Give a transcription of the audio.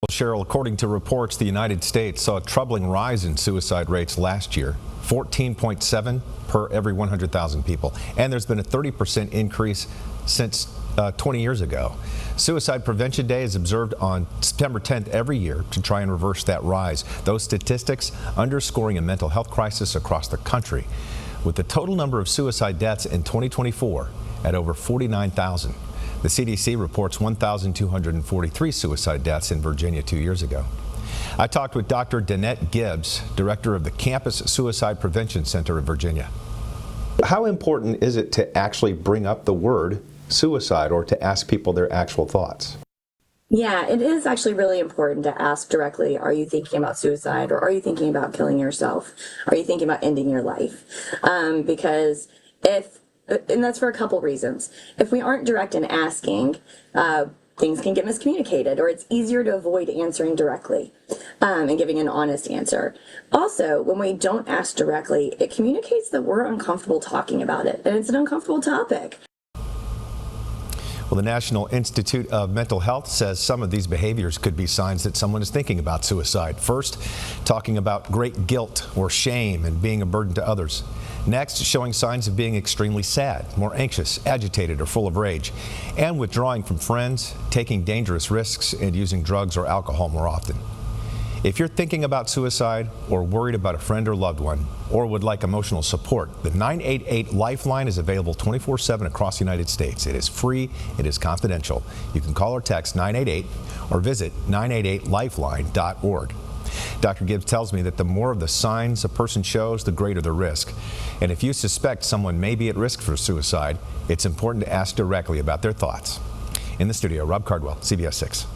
Well, Cheryl, according to reports, the United States saw a troubling rise in suicide rates last year, 14.7 per every 100,000 people. And there's been a 30% increase since 20 years ago. Suicide Prevention Day is observed on September 10th every year to try and reverse that rise. Those statistics underscoring a mental health crisis across the country, with the total number of suicide deaths in 2024 at over 49,000. The CDC reports 1,243 suicide deaths in Virginia 2 years ago. I talked with Dr. Danette Gibbs, director of the Campus Suicide Prevention Center in Virginia. How important is it to actually bring up the word suicide or to ask people their actual thoughts? Yeah, it is actually really important to ask directly, are you thinking about suicide, or are you thinking about killing yourself? Are you thinking about ending your life? Because and that's for a couple reasons. If we aren't direct in asking, things can get miscommunicated, or it's easier to avoid answering directly and giving an honest answer. Also, when we don't ask directly, it communicates that we're uncomfortable talking about it, and it's an uncomfortable topic. Well, the National Institute of Mental Health says some of these behaviors could be signs that someone is thinking about suicide. First, talking about great guilt or shame and being a burden to others. Next, showing signs of being extremely sad, more anxious, agitated, or full of rage, and withdrawing from friends, taking dangerous risks, and using drugs or alcohol more often. If you're thinking about suicide or worried about a friend or loved one, or would like emotional support, the 988 Lifeline is available 24/7 across the United States. It is free, it is confidential. You can call or text 988 or visit 988lifeline.org. Dr. Gibbs tells me that the more of the signs a person shows, the greater the risk. And if you suspect someone may be at risk for suicide, it's important to ask directly about their thoughts. In the studio, Rob Cardwell, CBS 6.